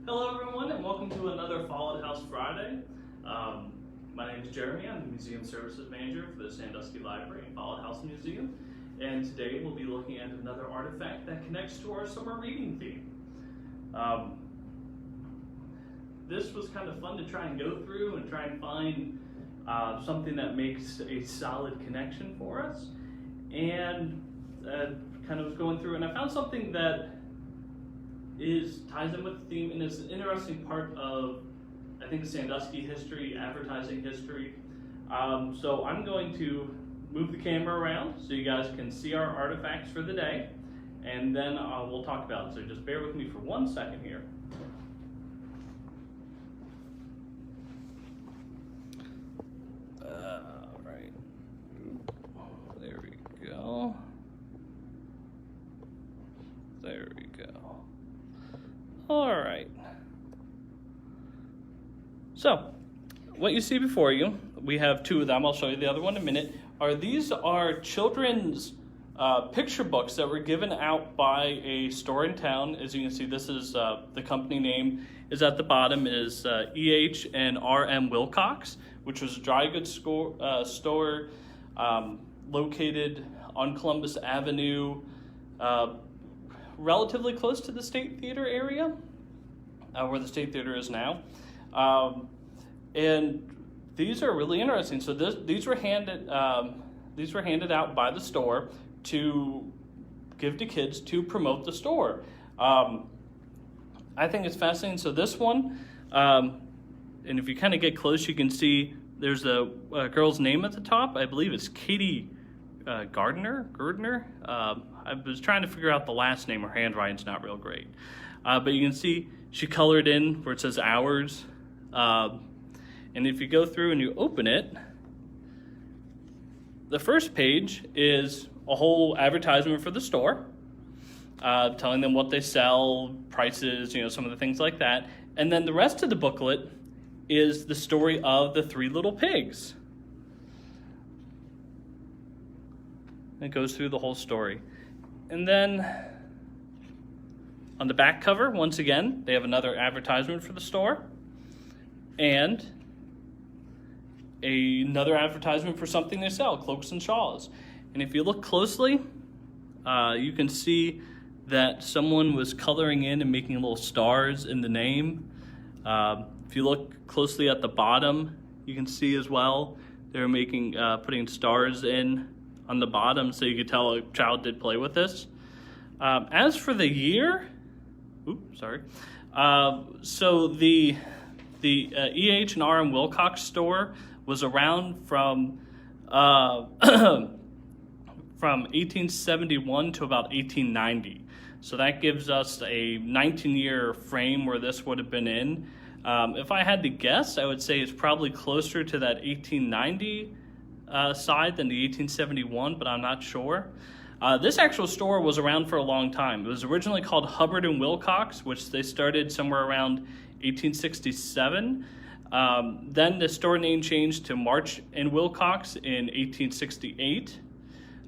Hello everyone and welcome to another Follett House Friday. My name is Jeremy. I'm the Museum Services Manager for the Sandusky Library and Follett House Museum. And today we'll be looking at another artifact that connects to our summer reading theme. This was kind of fun to try and go through and try and find something that makes a solid connection for us. And kind of was going through and I found something that ties in with the theme and is an interesting part of, I think, Sandusky history, advertising history. So I'm going to move the camera around so you guys can see our artifacts for the day, and then we'll talk about it. So just bear with me for 1 second here. All right, there we go. There we go. All right. So, what you see before you, we have two of them. I'll show you the other one in a minute. These are children's picture books that were given out by a store in town. As you can see, this is the company name is at the bottom is EH and RM Wilcox, which was a dry goods store located on Columbus Avenue, relatively close to the State Theater area, where the State Theater is now. And these are really interesting. So these were handed out by the store to give to kids to promote the store. I think it's fascinating. So this one, and if you kind of get close, you can see there's a girl's name at the top. I believe it's Katie Gardner. I was trying to figure out the last name. Her handwriting's not real great. But you can see she colored in where it says hours. And if you go through and you open it, the first page is a whole advertisement for the store, telling them what they sell, prices, some of the things like that. And then the rest of the booklet is the story of the three little pigs. It goes through the whole story. And then on the back cover, once again, they have another advertisement for the store and another advertisement for something they sell, cloaks and shawls. And if you look closely, you can see that someone was coloring in and making little stars in the name. If you look closely at the bottom, you can see as well, they're putting stars in on the bottom, so you could tell a child did play with this. As for the year, so the EH and RM Wilcox store was around from 1871 to about 1890. So that gives us a 19-year frame where this would have been in. If I had to guess, I would say it's probably closer to that 1890 side than the 1871, but I'm not sure. This actual store was around for a long time. It was originally called Hubbard and Wilcox, which they started somewhere around 1867. Then the store name changed to March and Wilcox in 1868.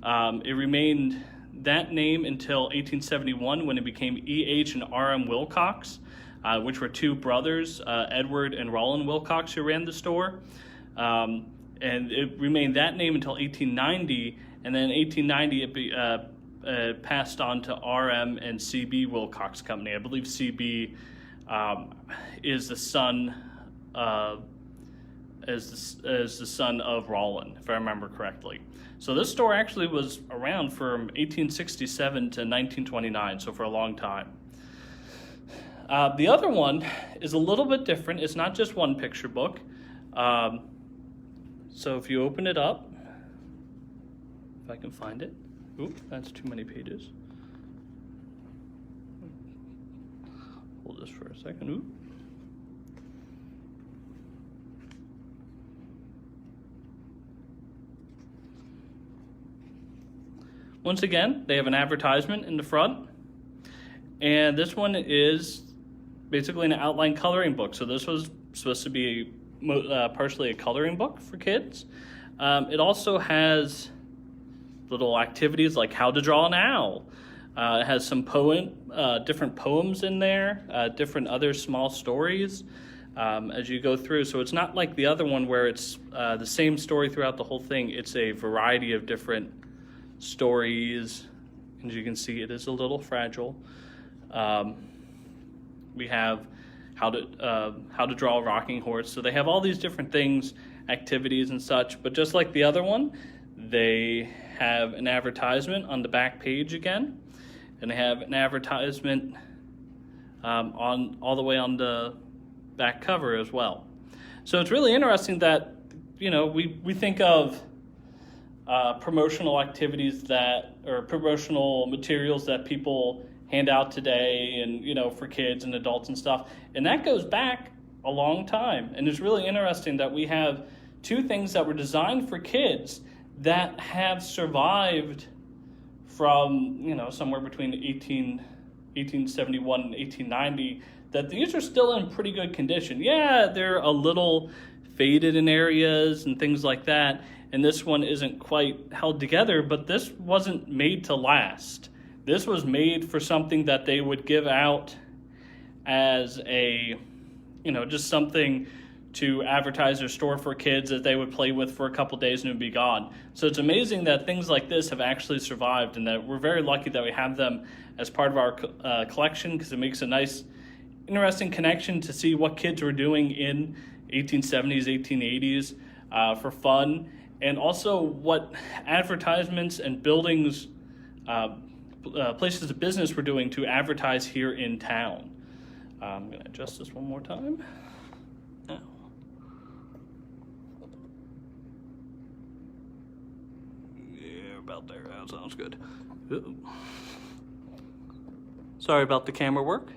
It remained that name until 1871 when it became EH and RM Wilcox, which were two brothers, Edward and Roland Wilcox, who ran the store. And it remained that name until 1890, and then in 1890 it passed on to RM and CB Wilcox Company. I believe CB is the son the son of Roland, if I remember correctly. So this store actually was around from 1867 to 1929, so for a long time. The other one is a little bit different. It's not just one picture book. So if you open it up, if I can find it. Oop, that's too many pages. Hold this for a second. Oop. Once again, they have an advertisement in the front. And this one is basically an outline coloring book. So this was supposed to be partially a coloring book for kids. It also has little activities like how to draw an owl, It has some different poems in there, different other small stories as you go through. So it's not like the other one where it's the same story throughout the whole thing. It's a variety of different stories. As you can see, it is a little fragile. We have how to draw a rocking horse. So they have all these different things, activities and such. But just like the other one, they have an advertisement on the back page again, and they have an advertisement on all the way on the back cover as well. So it's really interesting that, you know, we think of promotional activities or promotional materials that people hand out today, and, you know, for kids and adults and stuff, and that goes back a long time. And it's really interesting that we have two things that were designed for kids that have survived from, you know, somewhere between 1871 and 1890, that these are still in pretty good condition. Yeah, they're a little faded in areas and things like that, and this one isn't quite held together, but this wasn't made to last. This was made for something that they would give out as a, you know, just something to advertise their store for kids that they would play with for a couple days and it would be gone. So it's amazing that things like this have actually survived, and that we're very lucky that we have them as part of our collection, because it makes a nice, interesting connection to see what kids were doing in 1870s, 1880s for fun, and also what advertisements and buildings, places of business were doing to advertise here in town. I'm going to adjust this one more time. Now. Yeah, about there. That sounds good. Ooh. Sorry about the camera work.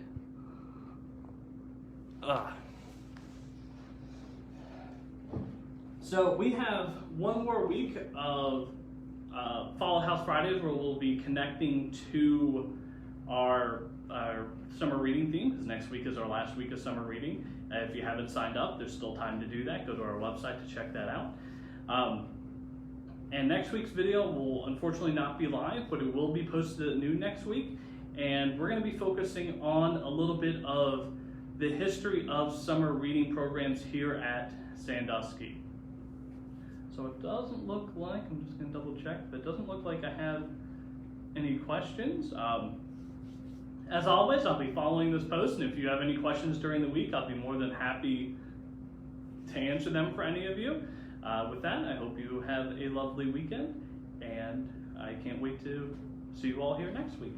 So we have one more week of Follett House Fridays, where we'll be connecting to our summer reading theme, because next week is our last week of summer reading. If you haven't signed up, there's still time to do that. Go to our website to check that out. And next week's video will unfortunately not be live, but it will be posted at noon next week. And we're going to be focusing on a little bit of the history of summer reading programs here at Sandusky. So it doesn't look like, I'm just going to double check, but it doesn't look like I have any questions. As always, I'll be following this post, and if you have any questions during the week, I'll be more than happy to answer them for any of you. With that, I hope you have a lovely weekend, and I can't wait to see you all here next week.